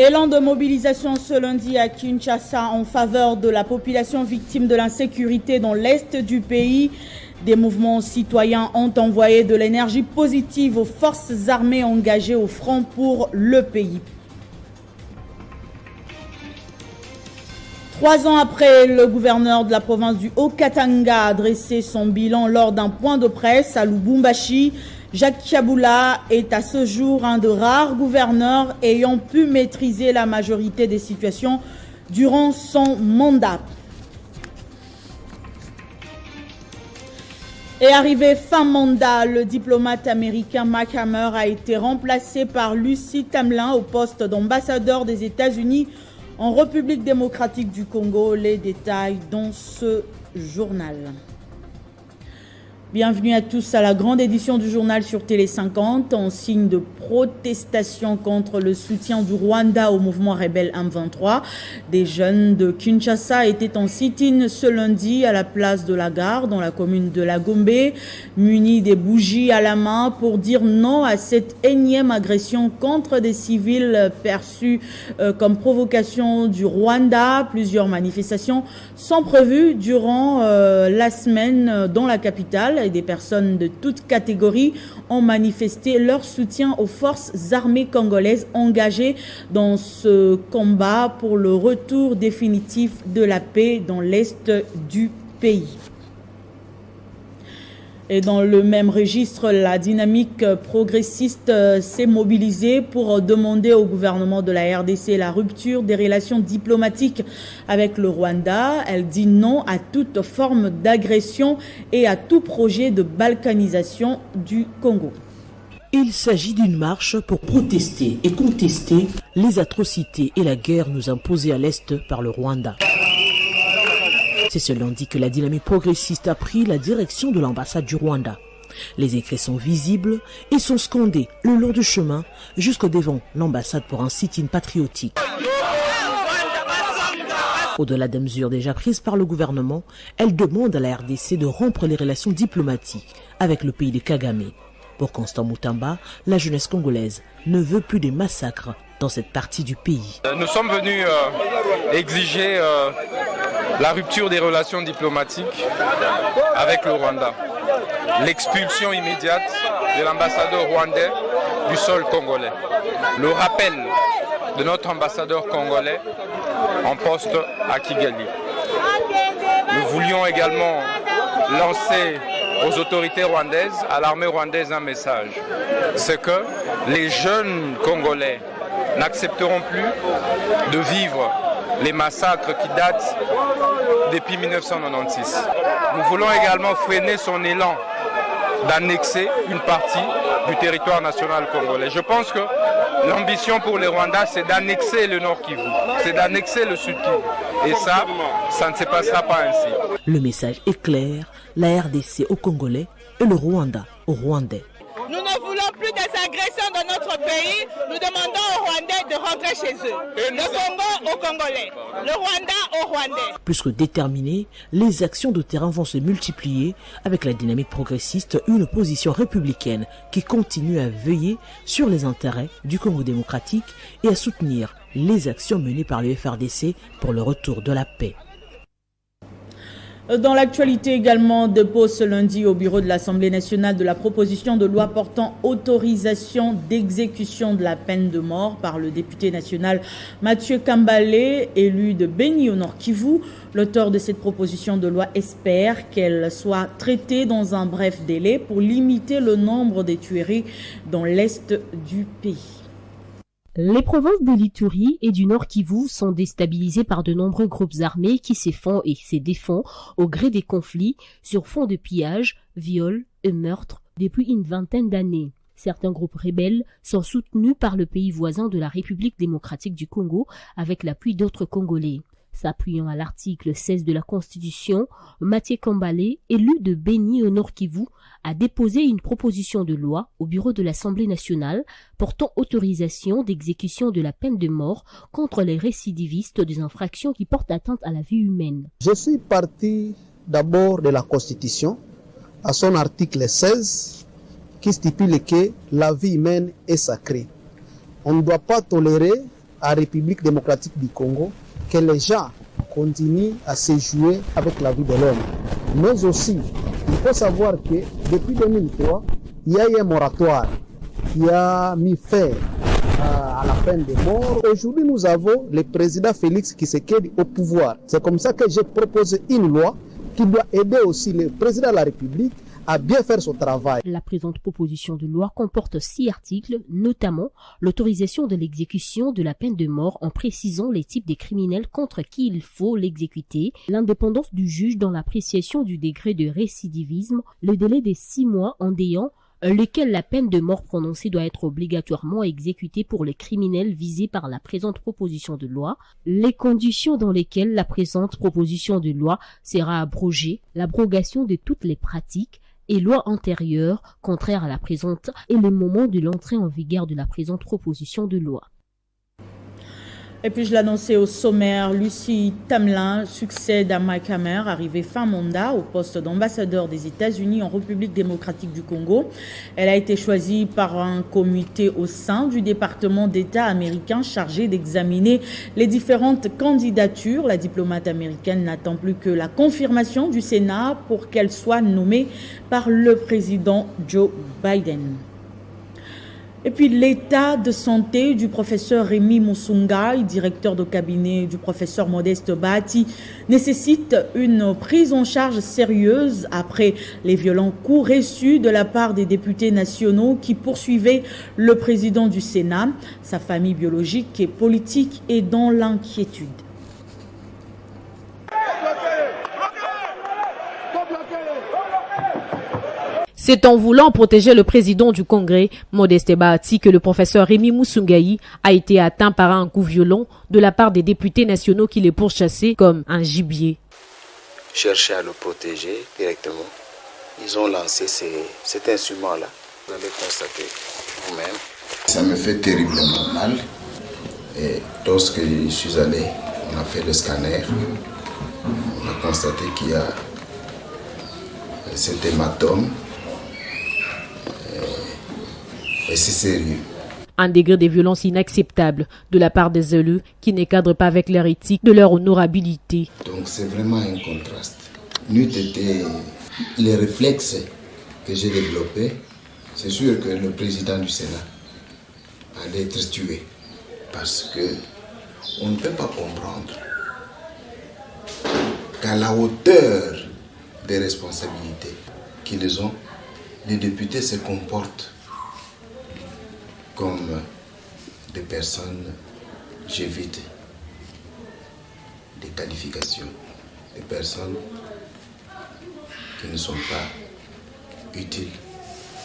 Élan de mobilisation ce lundi à Kinshasa en faveur de la population victime de l'insécurité dans l'est du pays. Des mouvements citoyens ont envoyé de l'énergie positive aux forces armées engagées au front pour le pays. 3 ans après, le gouverneur de la province du Haut-Katanga a dressé son bilan lors d'un point de presse à Lubumbashi. Jacques Kaboula est à ce jour un de rares gouverneurs ayant pu maîtriser la majorité des situations durant son mandat. Et arrivé fin mandat, le diplomate américain Mark Hammer a été remplacé par Lucie Tamelin au poste d'ambassadeur des États-Unis en République démocratique du Congo. Les détails dans ce journal. Bienvenue à tous à la grande édition du journal sur Télé 50 en signe de protestation contre le soutien du Rwanda au mouvement rebelle M23. Des jeunes de Kinshasa étaient en sit-in ce lundi à la place de la Gare dans la commune de la Gombe, munis des bougies à la main pour dire non à cette énième agression contre des civils perçus comme provocation du Rwanda. Plusieurs manifestations sont prévues durant la semaine dans la capitale. Et des personnes de toutes catégories ont manifesté leur soutien aux forces armées congolaises engagées dans ce combat pour le retour définitif de la paix dans l'est du pays. Et dans le même registre, la dynamique progressiste s'est mobilisée pour demander au gouvernement de la RDC la rupture des relations diplomatiques avec le Rwanda. Elle dit non à toute forme d'agression et à tout projet de balkanisation du Congo. Il s'agit d'une marche pour protester et contester les atrocités et la guerre nous imposées à l'Est par le Rwanda. C'est ce lundi que la dynamique progressiste a pris la direction de l'ambassade du Rwanda. Les écrits sont visibles et sont scandés le long du chemin jusqu'au devant l'ambassade pour un sit-in patriotique. Au-delà des mesures déjà prises par le gouvernement, elle demande à la RDC de rompre les relations diplomatiques avec le pays de Kagame. Pour Constant Moutamba, la jeunesse congolaise ne veut plus des massacres dans cette partie du pays. Nous sommes venus exiger la rupture des relations diplomatiques avec le Rwanda, l'expulsion immédiate de l'ambassadeur rwandais du sol congolais, le rappel de notre ambassadeur congolais en poste à Kigali. Nous voulions également lancer aux autorités rwandaises, à l'armée rwandaise un message. C'est que les jeunes Congolais n'accepteront plus de vivre les massacres qui datent depuis 1996. Nous voulons également freiner son élan d'annexer une partie du territoire national congolais. Je pense que l'ambition pour les Rwandais, c'est d'annexer le Nord Kivu, c'est d'annexer le Sud Kivu. Et ça ne se passera pas ainsi. Le message est clair, la RDC aux Congolais et le Rwanda aux Rwandais. Nous ne voulons plus des agressions dans notre pays. Nous demandons aux Rwandais de rentrer chez eux. Le Congo aux Congolais, le Rwanda aux Rwandais. Plus que déterminés, les actions de terrain vont se multiplier avec la dynamique progressiste, une opposition républicaine qui continue à veiller sur les intérêts du Congo démocratique et à soutenir les actions menées par le FRDC pour le retour de la paix. Dans l'actualité également, dépôt ce lundi au bureau de l'Assemblée nationale de la proposition de loi portant autorisation d'exécution de la peine de mort par le député national Mathieu Kambalé, élu de Beni au Nord Kivu. L'auteur de cette proposition de loi espère qu'elle soit traitée dans un bref délai pour limiter le nombre des tueries dans l'est du pays. Les provinces de l'Ituri et du Nord Kivu sont déstabilisées par de nombreux groupes armés qui se font et se défont au gré des conflits sur fond de pillages, viols et meurtres depuis une vingtaine d'années. Certains groupes rebelles sont soutenus par le pays voisin de la République démocratique du Congo avec l'appui d'autres Congolais. S'appuyant à l'article 16 de la Constitution, Mathieu Kambalé, élu de Beni au Nord Kivu, a déposé une proposition de loi au bureau de l'Assemblée nationale portant autorisation d'exécution de la peine de mort contre les récidivistes des infractions qui portent atteinte à la vie humaine. Je suis parti d'abord de la Constitution, à son article 16, qui stipule que la vie humaine est sacrée. On ne doit pas tolérer à République démocratique du Congo que les gens continuent à se jouer avec la vie de l'homme. Mais aussi, il faut savoir que depuis 2003, il y a eu un moratoire qui a mis fin à la peine de mort. Aujourd'hui, nous avons le président Félix Tshisekedi au pouvoir. C'est comme ça que j'ai proposé une loi qui doit aider aussi le président de la République à bien faire son travail. La présente proposition de loi comporte 6 articles, notamment l'autorisation de l'exécution de la peine de mort en précisant les types de criminels contre qui il faut l'exécuter, l'indépendance du juge dans l'appréciation du degré de récidivisme, le délai des 6 mois en déant lequel la peine de mort prononcée doit être obligatoirement exécutée pour les criminels visés par la présente proposition de loi, les conditions dans lesquelles la présente proposition de loi sera abrogée, l'abrogation de toutes les pratiques et lois antérieures contraires à la présente et le moment de l'entrée en vigueur de la présente proposition de loi. Et puis je l'annonçais au sommaire, Lucie Tamelin succède à Mike Hammer, arrivé fin mandat au poste d'ambassadeur des États-Unis en République démocratique du Congo. Elle a été choisie par un comité au sein du département d'État américain chargé d'examiner les différentes candidatures. La diplomate américaine n'attend plus que la confirmation du Sénat pour qu'elle soit nommée par le président Joe Biden. Et puis l'état de santé du professeur Rémy Musungai, directeur de cabinet du professeur Modeste Bahati, nécessite une prise en charge sérieuse après les violents coups reçus de la part des députés nationaux qui poursuivaient le président du Sénat. Sa famille biologique et politique est dans l'inquiétude. C'est en voulant protéger le président du Congrès, Modeste Bahati, que le professeur Rémy Musungai a été atteint par un coup violent de la part des députés nationaux qui les pourchassaient comme un gibier. Chercher à le protéger directement. Ils ont lancé cet instrument-là. Vous allez constater vous-même. Ça me fait terriblement mal. Et lorsque je suis allé, on a fait le scanner. On a constaté qu'il y a cet hématome. Et c'est sérieux. Un degré de violence inacceptable de la part des élus qui ne cadrent pas avec leur éthique, de leur honorabilité. Donc c'est vraiment un contraste. N'eût été les réflexes que j'ai développés, c'est sûr que le président du Sénat allait être tué. Parce que on ne peut pas comprendre qu'à la hauteur des responsabilités qu'ils ont, les députés se comportent comme des personnes, j'évite des qualifications, des personnes qui ne sont pas utiles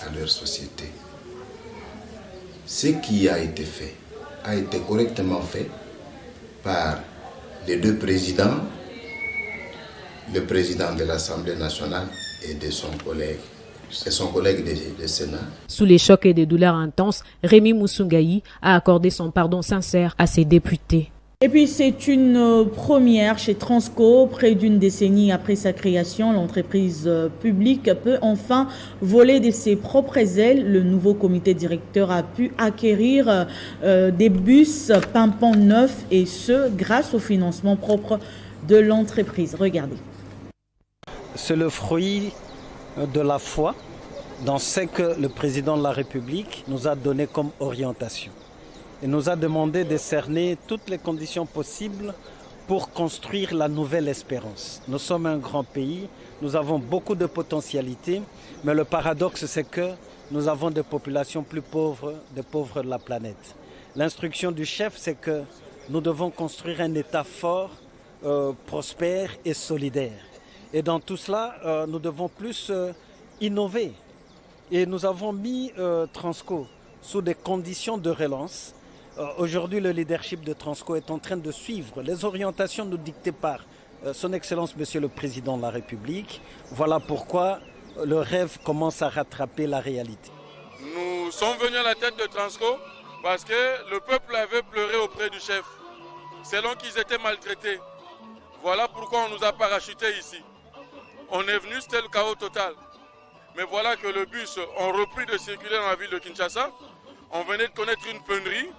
à leur société. Ce qui a été fait a été correctement fait par les deux présidents, le président de l'Assemblée nationale et de son collègue. C'est son collègue du Sénat. Sous les chocs et des douleurs intenses, Rémy Musungai a accordé son pardon sincère à ses députés. Et puis c'est une première chez Transco. Près d'une décennie après sa création, l'entreprise publique peut enfin voler de ses propres ailes. Le nouveau comité directeur a pu acquérir des bus pimpants neufs et ce grâce au financement propre de l'entreprise. Regardez. C'est le fruit de la foi dans ce que le président de la République nous a donné comme orientation. Il nous a demandé de cerner toutes les conditions possibles pour construire la nouvelle espérance. Nous sommes un grand pays, nous avons beaucoup de potentialités, mais le paradoxe c'est que nous avons des populations plus pauvres, des pauvres de la planète. L'instruction du chef c'est que nous devons construire un État fort, prospère et solidaire. Et dans tout cela, nous devons plus innover. Et nous avons mis Transco sous des conditions de relance. Aujourd'hui, le leadership de Transco est en train de suivre les orientations nous dictées par Son Excellence Monsieur le Président de la République. Voilà pourquoi le rêve commence à rattraper la réalité. Nous sommes venus à la tête de Transco parce que le peuple avait pleuré auprès du chef, selon qu'ils étaient maltraités. Voilà pourquoi on nous a parachutés ici. On est venu, c'était le chaos total. Mais voilà que le bus ont repris de circuler dans la ville de Kinshasa. On venait de connaître une peunerie.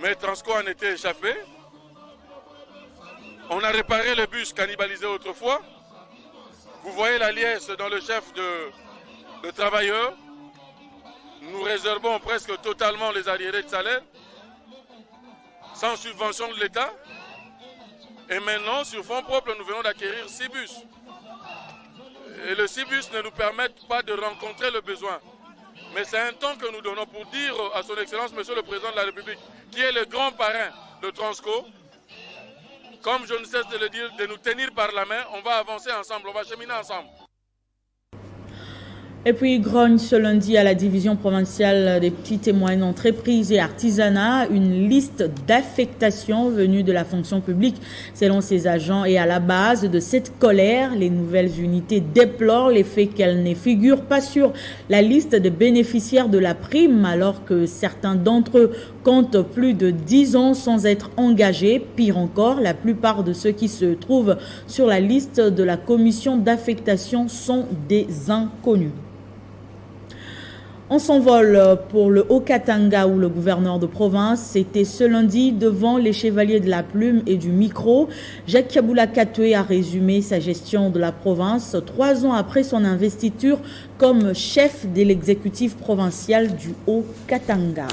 mais Transco en était échappé. On a réparé le bus cannibalisé autrefois. Vous voyez la liesse dans le chef de travailleurs. Nous réservons presque totalement les arriérés de salaire, sans subvention de l'État. Et maintenant, sur fonds propres, nous venons d'acquérir 6 bus. Et les 6 bus ne nous permettent pas de rencontrer le besoin. Mais c'est un temps que nous donnons pour dire à son Excellence, Monsieur le Président de la République, qui est le grand parrain de Transco, comme je ne cesse de le dire, de nous tenir par la main. On va avancer ensemble, on va cheminer ensemble. Et puis, grogne ce lundi à la division provinciale des petites et moyennes entreprises et artisanat, une liste d'affectations venues de la fonction publique selon ses agents. Et à la base de cette colère, les nouvelles unités déplorent les faits qu'elles ne figurent pas sur la liste des bénéficiaires de la prime, alors que certains d'entre eux comptent plus de 10 ans sans être engagés. Pire encore, la plupart de ceux qui se trouvent sur la liste de la commission d'affectation sont des inconnus. On s'envole pour le Haut-Katanga où le gouverneur de province c'était ce lundi devant les chevaliers de la plume et du micro. Jacques Kaboula Katoué a résumé sa gestion de la province 3 ans après son investiture comme chef de l'exécutif provincial du Haut-Katanga.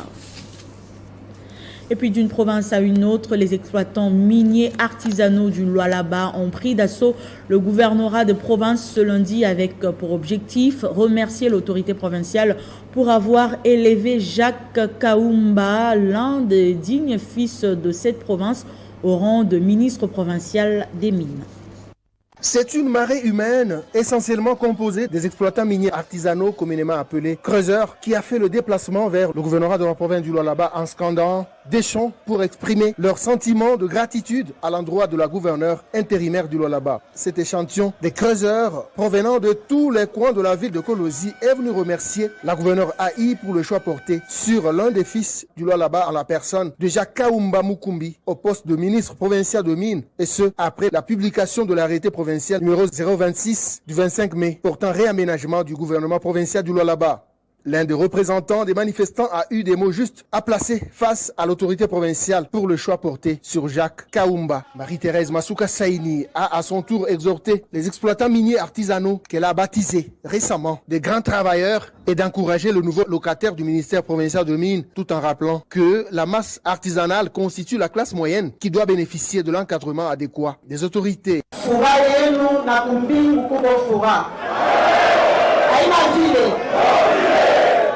Et puis d'une province à une autre, les exploitants miniers artisanaux du Lualaba ont pris d'assaut le gouvernorat de province ce lundi avec pour objectif remercier l'autorité provinciale pour avoir élevé Jacques Kaoumba, l'un des dignes fils de cette province, au rang de ministre provincial des Mines. C'est une marée humaine essentiellement composée des exploitants miniers artisanaux communément appelés creuseurs qui a fait le déplacement vers le gouvernorat de la province du Lualaba en scandant des chants pour exprimer leur sentiment de gratitude à l'endroit de la gouverneure intérimaire du Lualaba. Cet échantillon des creuseurs provenant de tous les coins de la ville de Kolosi est venu remercier la gouverneure Haï pour le choix porté sur l'un des fils du Lualaba en la personne de Jacques Kaoumba Mukumbi au poste de ministre provincial de Mines, et ce après la publication de l'arrêté provincial numéro 026 du 25 mai portant réaménagement du gouvernement provincial du Lualaba. L'un des représentants des manifestants a eu des mots justes à placer face à l'autorité provinciale pour le choix porté sur Jacques Kaoumba. Marie-Thérèse Masuka Saini a à son tour exhorté les exploitants miniers artisanaux qu'elle a baptisés récemment des grands travailleurs et d'encourager le nouveau locataire du ministère provincial de Mines, tout en rappelant que la masse artisanale constitue la classe moyenne qui doit bénéficier de l'encadrement adéquat des autorités.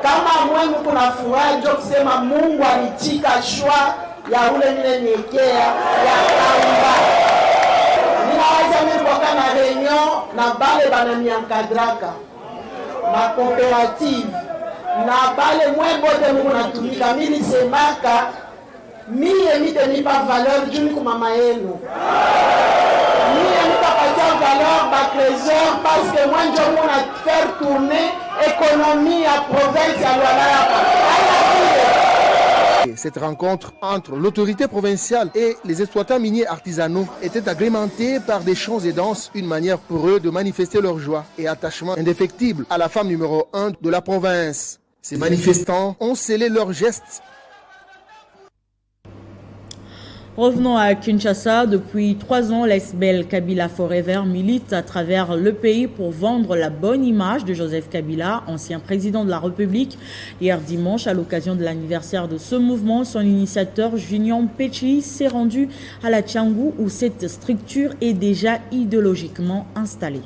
Kama mwengu kuna furaha ndio kusema Mungu alichika shwa ya ule nile niekea ya Kaumba. Ninaweza mimi kwa kana reunion na bale bananiankadraka ma coopérative na bale mwebote Mungu natumika mimi semaka mie mitenipa valeur juu kwa mama yenu. Mie nitapatia valeur ba trésor parce que moi ndio Mungu na faire tourner économie à province à Lualaba. Cette rencontre entre l'autorité provinciale et les exploitants miniers artisanaux était agrémentée par des chants et danses, une manière pour eux de manifester leur joie et attachement indéfectible à la femme numéro 1 de la province. Ces manifestants ont scellé leurs gestes. Revenons à Kinshasa. Depuis 3 ans, l'SBL Kabila Forever milite à travers le pays pour vendre la bonne image de Joseph Kabila, ancien président de la République. Hier dimanche, à l'occasion de l'anniversaire de ce mouvement, son initiateur Junion Pechi s'est rendu à la Tchangou où cette structure est déjà idéologiquement installée.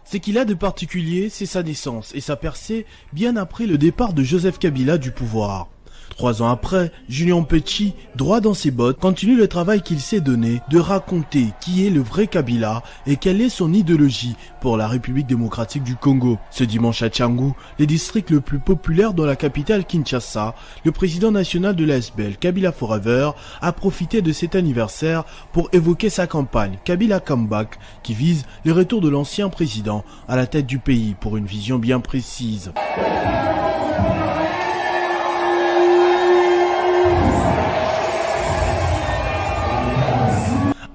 Ce qu'il a de particulier, c'est sa naissance et sa percée bien après le départ de Joseph Kabila du pouvoir. 3 ans après, Julien Petit, droit dans ses bottes, continue le travail qu'il s'est donné de raconter qui est le vrai Kabila et quelle est son idéologie pour la République démocratique du Congo. Ce dimanche à Tchangou, le district le plus populaire dans la capitale Kinshasa, le président national de l'ASBL, Kabila Forever, a profité de cet anniversaire pour évoquer sa campagne Kabila Comeback qui vise le retour de l'ancien président à la tête du pays pour une vision bien précise.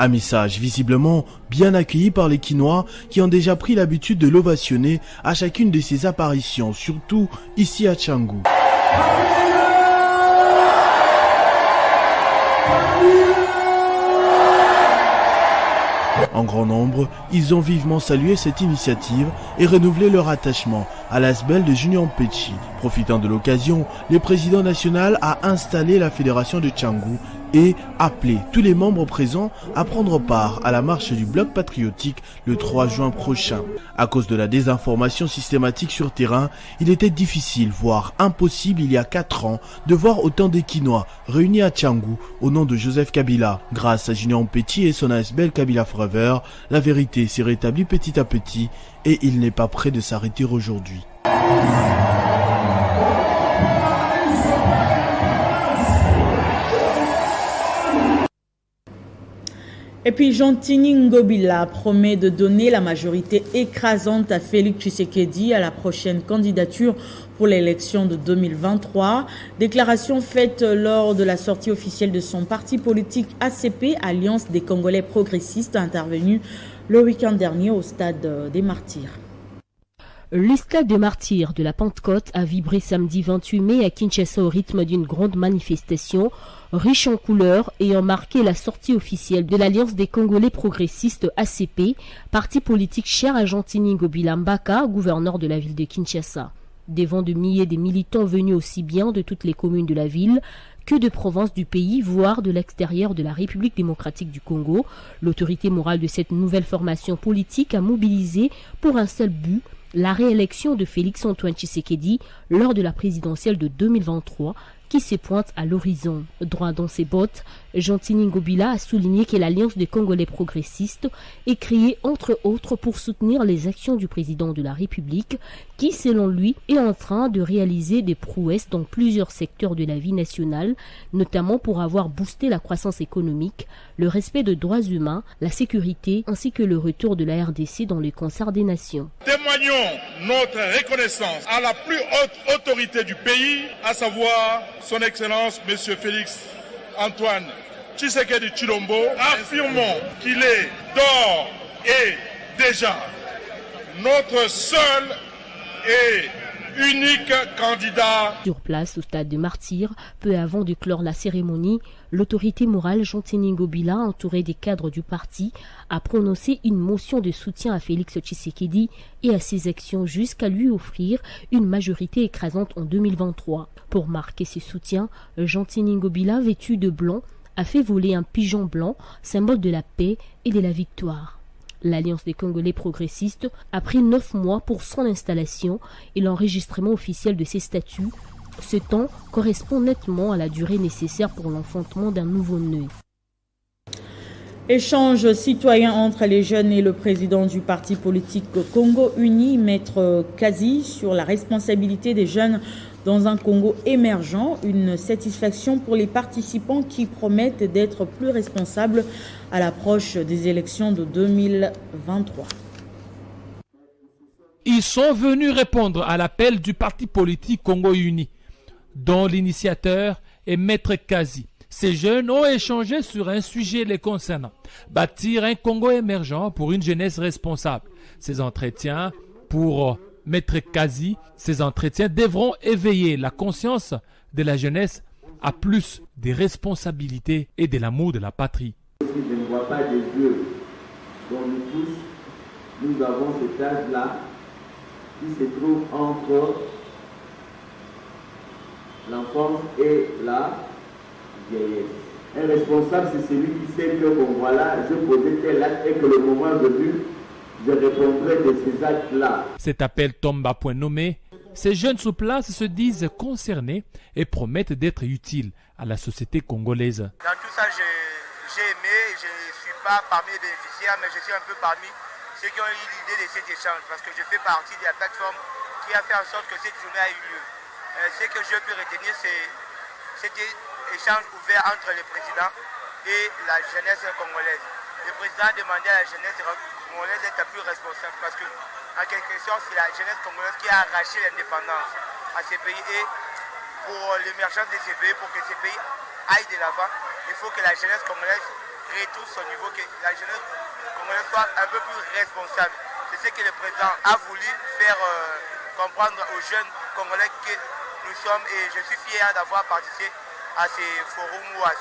Un message visiblement bien accueilli par les Kinois qui ont déjà pris l'habitude de l'ovationner à chacune de ses apparitions, surtout ici à Tchangou. En grand nombre, ils ont vivement salué cette initiative et renouvelé leur attachement à l'ASBEL de Junior Mpetshi. Profitant de l'occasion, le président national a installé la fédération de Tchangou et appelé tous les membres présents à prendre part à la marche du bloc patriotique le 3 juin prochain. À cause de la désinformation systématique sur terrain, il était difficile, voire impossible il y a 4 ans, de voir autant d'Équinois réunis à Tchangou au nom de Joseph Kabila. Grâce à Junior Mpetshi et son ASBEL Kabila Forever, la vérité s'est rétablie petit à petit et il n'est pas prêt de s'arrêter aujourd'hui. Et puis Jantini Ngobila promet de donner la majorité écrasante à Félix Tshisekedi à la prochaine candidature pour l'élection de 2023. Déclaration faite lors de la sortie officielle de son parti politique ACP, Alliance des Congolais progressistes, intervenue le week-end dernier au stade des Martyrs. Le stade des Martyrs de la Pentecôte a vibré samedi 28 mai à Kinshasa au rythme d'une grande manifestation riche en couleurs ayant marqué la sortie officielle de l'Alliance des Congolais progressistes ACP, parti politique cher à Jantini Ngobila Mbaka, gouverneur de la ville de Kinshasa. Devant de milliers de militants venus aussi bien de toutes les communes de la ville que de provinces du pays, voire de l'extérieur de la République démocratique du Congo, l'autorité morale de cette nouvelle formation politique a mobilisé pour un seul but, la réélection de Félix Antoine Tshisekedi lors de la présidentielle de 2023 qui se pointe à l'horizon. Droit dans ses bottes, Jantini Ngobila a souligné que l'Alliance des Congolais progressistes est créée entre autres pour soutenir les actions du président de la République qui, selon lui, est en train de réaliser des prouesses dans plusieurs secteurs de la vie nationale, notamment pour avoir boosté la croissance économique, le respect de droits humains, la sécurité ainsi que le retour de la RDC dans le concert des nations. Témoignons notre reconnaissance à la plus haute autorité du pays, à savoir son Excellence M. Félix Antoine Tshisekedi Tshilombo. Affirmons qu'il est d'ores et déjà notre seul et unique candidat. Sur place au stade de Martyrs, peu avant de clore la cérémonie, l'autorité morale Jantini Ngobila, entourée des cadres du parti, a prononcé une motion de soutien à Félix Tshisekedi et à ses actions jusqu'à lui offrir une majorité écrasante en 2023. Pour marquer ce soutien, Jantini Ngobila, vêtu de blanc, a fait voler un pigeon blanc, symbole de la paix et de la victoire. L'Alliance des Congolais progressistes a pris 9 mois pour son installation et l'enregistrement officiel de ses statuts. Ce temps correspond nettement à la durée nécessaire pour l'enfantement d'un nouveau-né. Échange citoyen entre les jeunes et le président du parti politique Congo Uni, Maître Kazi, sur la responsabilité des jeunes dans un Congo émergent, une satisfaction pour les participants qui promettent d'être plus responsables à l'approche des élections de 2023. Ils sont venus répondre à l'appel du parti politique Congo Uni, dont l'initiateur est Maître Kazi. Ces jeunes ont échangé sur un sujet les concernant, bâtir un Congo émergent pour une jeunesse responsable. Ces entretiens pour Maître Kazi, ces entretiens devront éveiller la conscience de la jeunesse à plus de responsabilités et de l'amour de la patrie. Je ne vois pas des dieux dont nous tous, nous avons cet âge-là qui se trouve entre l'enfance et la vieillesse. Un responsable, c'est celui qui sait que bon voilà, je posais tel acte et que le moment venu, je répondrai de ces actes-là. Cet appel tombe à point nommé. Ces jeunes sur place se disent concernés et promettent d'être utiles à la société congolaise. Dans tout ça, j'ai aimé, je ne suis pas parmi les bénéficiaires, mais je suis un peu parmi ceux qui ont eu l'idée de cet échange, parce que je fais partie de la plateforme qui a fait en sorte que cette journée a eu lieu. Ce que je peux retenir, c'est cet échange ouvert entre le président et la jeunesse congolaise. Le président a demandé à la jeunesse congolaise d'être plus responsable, parce que, en quelque sorte, c'est la jeunesse congolaise qui a arraché l'indépendance à ces pays. Et pour l'émergence de ces pays, pour que ces pays aillent de l'avant, il faut que la jeunesse congolaise retrouve son niveau, que la jeunesse congolaise soit un peu plus responsable. C'est ce que le président a voulu faire comprendre aux jeunes Congolais que nous sommes, et je suis fier d'avoir participé à ces forums ou à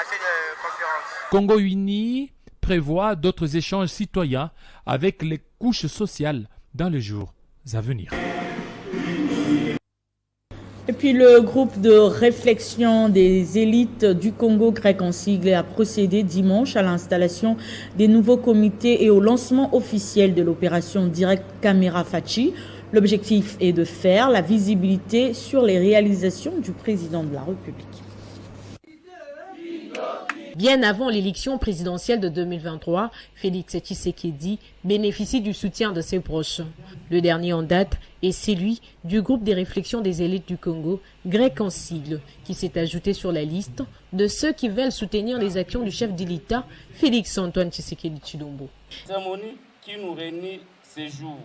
ces conférences. Congo Uni prévoit d'autres échanges citoyens avec les couches sociales dans les jours à venir. Et puis le groupe de réflexion des élites du Congo grec en sigle a procédé dimanche à l'installation des nouveaux comités et au lancement officiel de l'opération Direct Caméra Fachi. L'objectif est de faire la visibilité sur les réalisations du président de la République. Bien avant l'élection présidentielle de 2023, Félix Tshisekedi bénéficie du soutien de ses proches. Le dernier en date est celui du groupe des réflexions des élites du Congo, grec en sigle, qui s'est ajouté sur la liste de ceux qui veulent soutenir les actions du chef de l'État, Félix Antoine Tshisekedi Tshilombo. Cérémonie qui nous réunit ces jours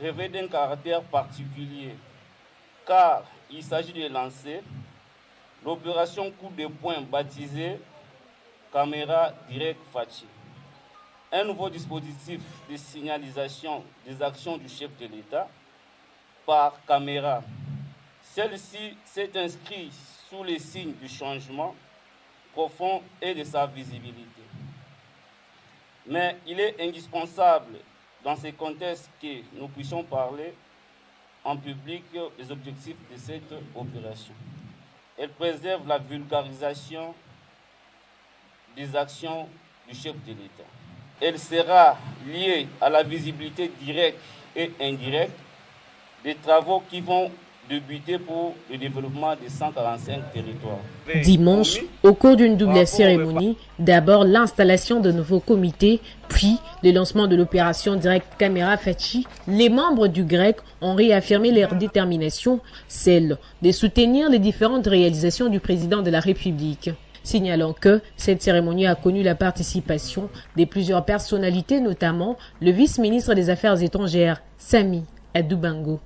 revêt d'un caractère particulier, car il s'agit de lancer l'opération coup de poing baptisée Caméra Direct Fachi, un nouveau dispositif de signalisation des actions du chef de l'État par caméra. Celle-ci s'est inscrite sous les signes du changement profond et de sa visibilité. Mais il est indispensable dans ces contextes que nous puissions parler en public des objectifs de cette opération. Elle préserve la vulgarisation des actions du chef de l'État. Elle sera liée à la visibilité directe et indirecte des travaux qui vont débuter pour le développement des 145 territoires. Dimanche, au cours d'une double cérémonie, d'abord l'installation de nouveaux comités, puis le lancement de l'opération Direct Caméra Fachi, les membres du GREC ont réaffirmé leur détermination, celle de soutenir les différentes réalisations du président de la République. Signalant que cette cérémonie a connu la participation de plusieurs personnalités, notamment le vice-ministre des Affaires étrangères, Sami Adoubango.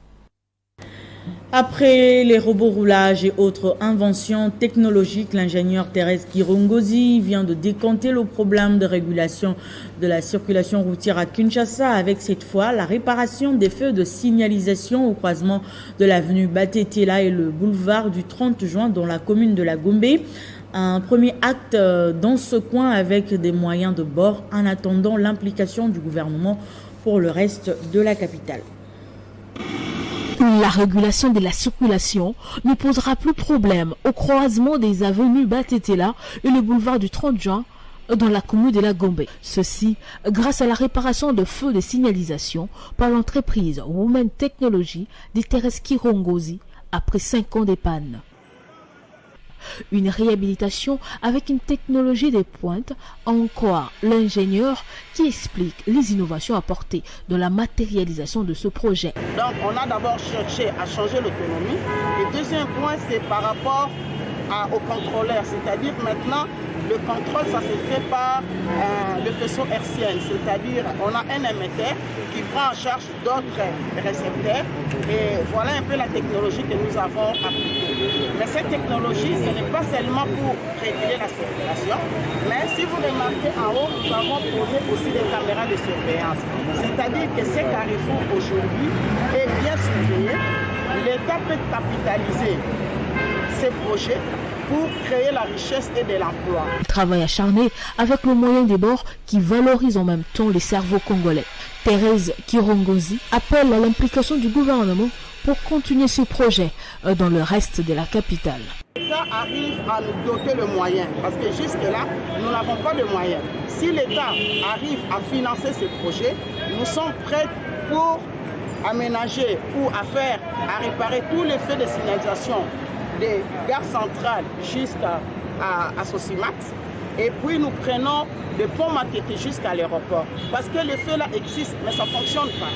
Après les robots roulages et autres inventions technologiques, l'ingénieur Thérèse Kirongozi vient de décanter le problème de régulation de la circulation routière à Kinshasa avec cette fois la réparation des feux de signalisation au croisement de l'avenue Batetela et le boulevard du 30 juin dans la commune de la Gombe. Un premier acte dans ce coin avec des moyens de bord en attendant l'implication du gouvernement pour le reste de la capitale. La régulation de la circulation ne posera plus problème au croisement des avenues Batetela et le boulevard du 30 juin dans la commune de la Gombe. Ceci grâce à la réparation de feux de signalisation par l'entreprise Women Technology de Thérèse Kirongozi après 5 ans de panne. Une réhabilitation avec une technologie de pointe, en croire l'ingénieur qui explique les innovations apportées dans la matérialisation de ce projet. Donc on a d'abord cherché à changer l'autonomie. Le deuxième point, c'est par rapport au contrôleur, c'est-à-dire maintenant le contrôle ça se fait par le faisceau hertzien, c'est-à-dire on a un émetteur qui prend en charge d'autres récepteurs et voilà un peu la technologie que nous avons appliquée. Mais cette technologie ce n'est pas seulement pour réguler la circulation, mais si vous remarquez en haut nous avons posé aussi des caméras de surveillance, c'est-à-dire que ces carrefours aujourd'hui est bien surveillé. L'État peut capitaliser ces projets pour créer la richesse et de l'emploi. Travail acharné avec le moyen des bords qui valorise en même temps les cerveaux congolais. Thérèse Kirongozi appelle à l'implication du gouvernement pour continuer ce projet dans le reste de la capitale. L'État arrive à nous doter de moyens, parce que jusque-là, nous n'avons pas de moyens. Si l'État arrive à financer ce projet, nous sommes prêts pour aménager ou à réparer tous les feux de signalisation des gares centrales jusqu'à Sosimat. Et puis nous prenons des ponts Matete jusqu'à l'aéroport. Parce que les feux là existent, mais ça ne fonctionne pas.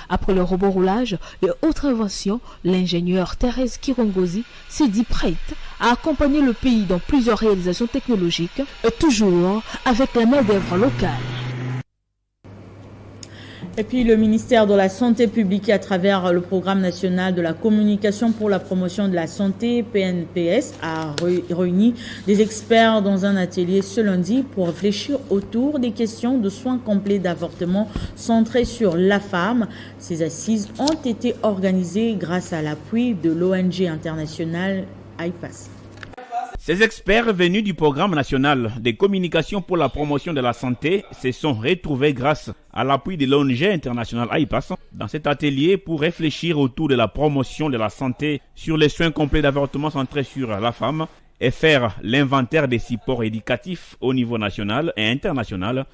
Après le robot roulage et autres inventions, l'ingénieur Thérèse Kirongozi s'est dit prête à accompagner le pays dans plusieurs réalisations technologiques, toujours avec la main-d'œuvre locale. Et puis le ministère de la Santé publique à travers le programme national de la communication pour la promotion de la santé, PNPS, a réuni des experts dans un atelier ce lundi pour réfléchir autour des questions de soins complets d'avortement centrés sur la femme. Ces assises ont été organisées grâce à l'appui de l'ONG internationale IPAS. Ces experts venus du programme national de communication pour la promotion de la santé se sont retrouvés grâce à l'appui de l'ONG internationale IPAS dans cet atelier pour réfléchir autour de la promotion de la santé sur les soins complets d'avortement centrés sur la femme et faire l'inventaire des supports éducatifs au niveau national et international.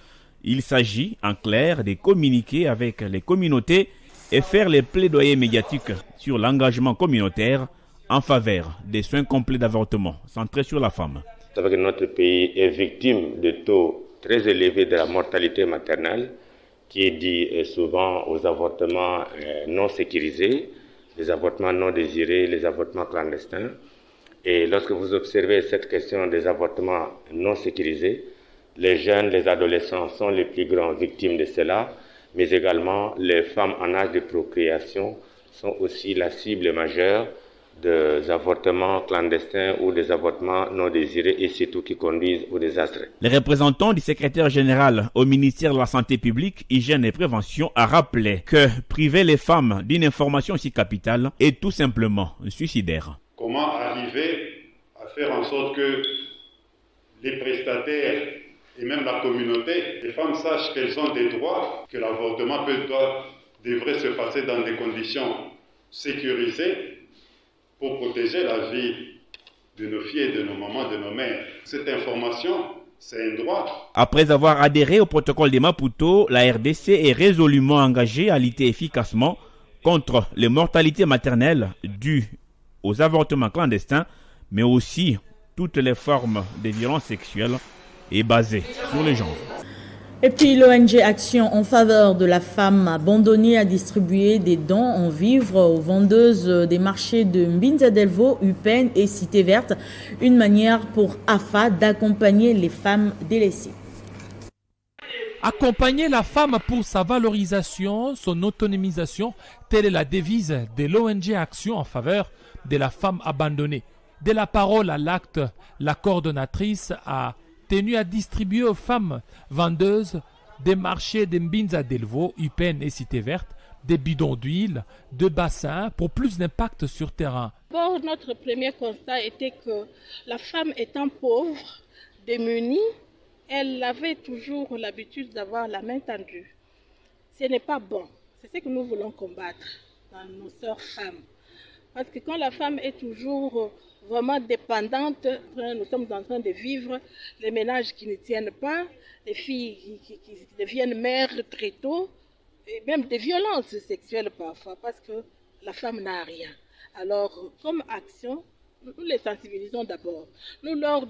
Il s'agit en clair de communiquer avec les communautés et faire les plaidoyers médiatiques sur l'engagement communautaire en faveur des soins complets d'avortement centrés sur la femme. Vous savez que notre pays est victime de taux très élevés de la mortalité maternelle qui est dû souvent aux avortements non sécurisés, les avortements non désirés, les avortements clandestins. Et lorsque vous observez cette question des avortements non sécurisés, les jeunes, les adolescents sont les plus grandes victimes de cela, mais également les femmes en âge de procréation sont aussi la cible majeure des avortements clandestins ou des avortements non désirés et surtout qui conduisent au désastre. Le représentant du secrétaire général au ministère de la Santé publique, Hygiène et Prévention a rappelé que priver les femmes d'une information si capitale est tout simplement suicidaire. Comment arriver à faire en sorte que les prestataires et même la communauté, les femmes sachent qu'elles ont des droits, que l'avortement devrait se passer dans des conditions sécurisées pour protéger la vie de nos filles, de nos mamans, de nos mères. Cette information, c'est un droit. Après avoir adhéré au protocole de Maputo, la RDC est résolument engagée à lutter efficacement contre les mortalités maternelles dues aux avortements clandestins, mais aussi toutes les formes de violences sexuelles et basées sur le genre. Et puis l'ONG Action en faveur de la femme abandonnée a distribué des dons en vivres aux vendeuses des marchés de Mbinza Delvaux, Upen et Cité Verte, une manière pour AFA d'accompagner les femmes délaissées. Accompagner la femme pour sa valorisation, son autonomisation, telle est la devise de l'ONG Action en faveur de la femme abandonnée. De la parole à l'acte, la coordonnatrice a tenu à distribuer aux femmes vendeuses des marchés de Mbinza Delvaux, Upen et Cité Verte, des bidons d'huile, de bassins pour plus d'impact sur terrain. Bon, notre premier constat était que la femme étant pauvre, démunie, elle avait toujours l'habitude d'avoir la main tendue. Ce n'est pas bon. C'est ce que nous voulons combattre dans nos sœurs femmes. Parce que quand la femme est toujours vraiment dépendante, nous sommes en train de vivre les ménages qui ne tiennent pas, les filles qui deviennent mères très tôt, et même des violences sexuelles parfois, parce que la femme n'a rien. Alors, comme action, nous les sensibilisons d'abord. Nous leur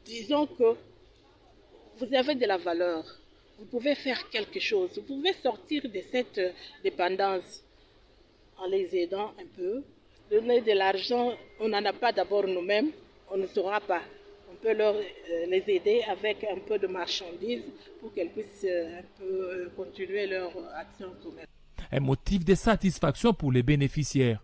disons que vous avez de la valeur, vous pouvez faire quelque chose, vous pouvez sortir de cette dépendance en les aidant un peu. Donner de l'argent, on n'en a pas d'abord nous-mêmes, on ne saura pas. On peut les aider avec un peu de marchandises pour qu'elles puissent un peu continuer leur action commerciale. Un motif de satisfaction pour les bénéficiaires.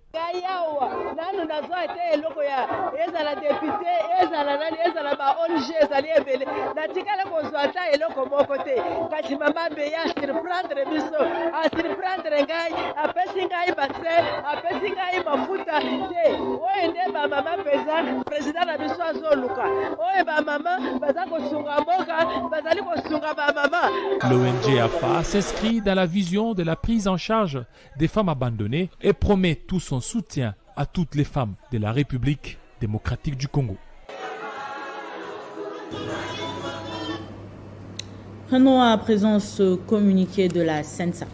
L'ONG AFA s'inscrit dans la vision de la prise en charge des femmes abandonnées et promet tout son soutien à toutes les femmes de la République démocratique du Congo. Prenons à présent ce communiqué de la SENSAP.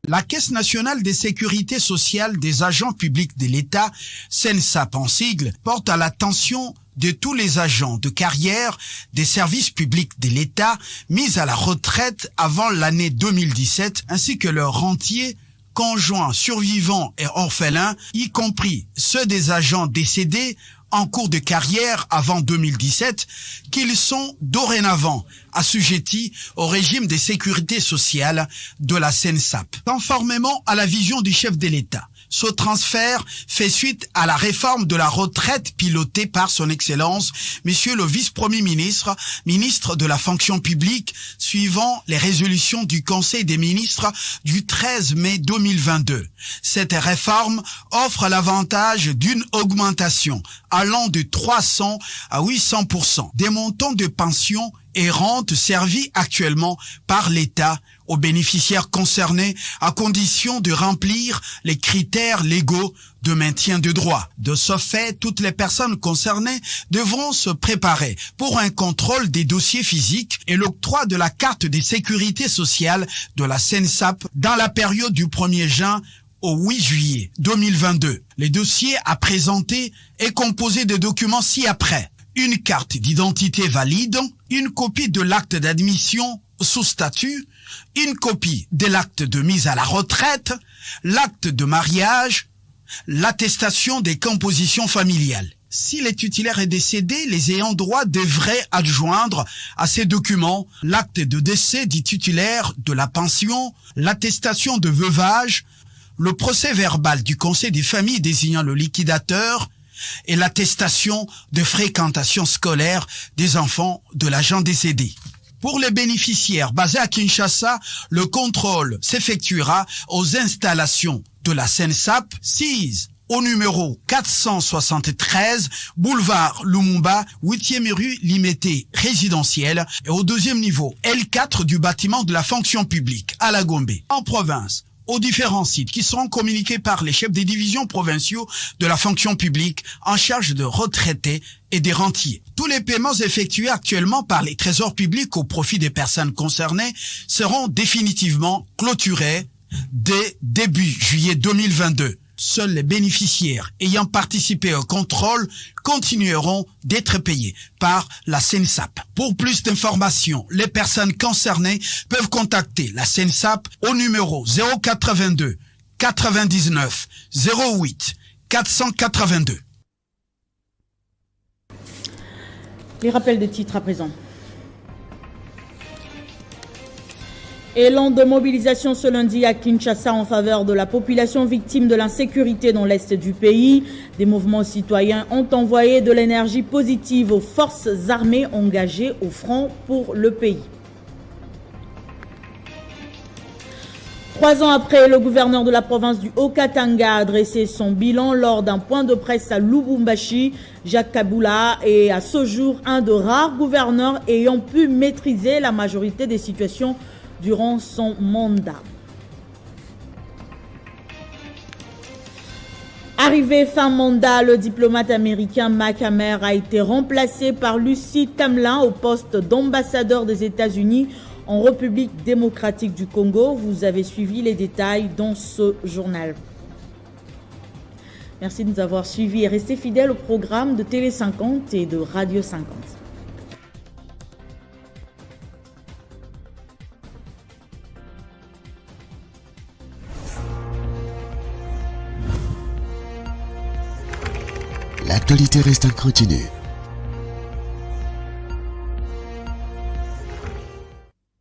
La Caisse nationale de sécurité sociale des agents publics de l'État, SENSAP en sigle, porte à l'attention de tous les agents de carrière des services publics de l'État mis à la retraite avant l'année 2017 ainsi que leurs rentiers conjoints, survivants et orphelins, y compris ceux des agents décédés en cours de carrière avant 2017, qu'ils sont dorénavant assujettis au régime de sécurité sociale de la SENSAP. Conformément à la vision du chef de l'État, ce transfert fait suite à la réforme de la retraite pilotée par son Excellence, Monsieur le Vice-Premier ministre, ministre de la Fonction publique, suivant les résolutions du Conseil des ministres du 13 mai 2022. Cette réforme offre l'avantage d'une augmentation allant de 300 à 800% des montants de pension et rentes servies actuellement par l'État aux bénéficiaires concernés à condition de remplir les critères légaux de maintien de droit. De ce fait, toutes les personnes concernées devront se préparer pour un contrôle des dossiers physiques et l'octroi de la carte de sécurité sociale de la SENSAP dans la période du 1er juin au 8 juillet 2022. Les dossiers à présenter est composé de documents ci-après: une carte d'identité valide, une copie de l'acte d'admission sous statut, une copie de l'acte de mise à la retraite, l'acte de mariage, l'attestation des compositions familiales. Si le titulaire est décédé, les ayants droit devraient adjoindre à ces documents l'acte de décès du titulaire de la pension, l'attestation de veuvage, le procès verbal du conseil des familles désignant le liquidateur et l'attestation de fréquentation scolaire des enfants de l'agent décédé. Pour les bénéficiaires basés à Kinshasa, le contrôle s'effectuera aux installations de la SENSAP 6 au numéro 473, boulevard Lumumba, 8e rue Limité résidentielle, et au deuxième niveau L4 du bâtiment de la fonction publique à la Gombe. En province, aux différents sites qui seront communiqués par les chefs des divisions provinciaux de la fonction publique en charge de retraités et des rentiers. Tous les paiements effectués actuellement par les trésors publics au profit des personnes concernées seront définitivement clôturés dès début juillet 2022. Seuls les bénéficiaires ayant participé au contrôle continueront d'être payés par la SENSAP. Pour plus d'informations, les personnes concernées peuvent contacter la SENSAP au numéro 082 99 08 482. Les rappels de titres à présent. Élan de mobilisation ce lundi à Kinshasa en faveur de la population victime de l'insécurité dans l'est du pays. Des mouvements citoyens ont envoyé de l'énergie positive aux forces armées engagées au front pour le pays. 3 ans après, le gouverneur de la province du Haut-Katanga a dressé son bilan lors d'un point de presse à Lubumbashi. Jacques Kabila est à ce jour un de rares gouverneurs ayant pu maîtriser la majorité des situations durant son mandat. Arrivé fin mandat, le diplomate américain Mark Hammer a été remplacé par Lucie Tamelin au poste d'ambassadeur des États-Unis en République démocratique du Congo. Vous avez suivi les détails dans ce journal. Merci de nous avoir suivis et restez fidèles au programme de Télé 50 et de Radio 50. L'actualité reste incontinue.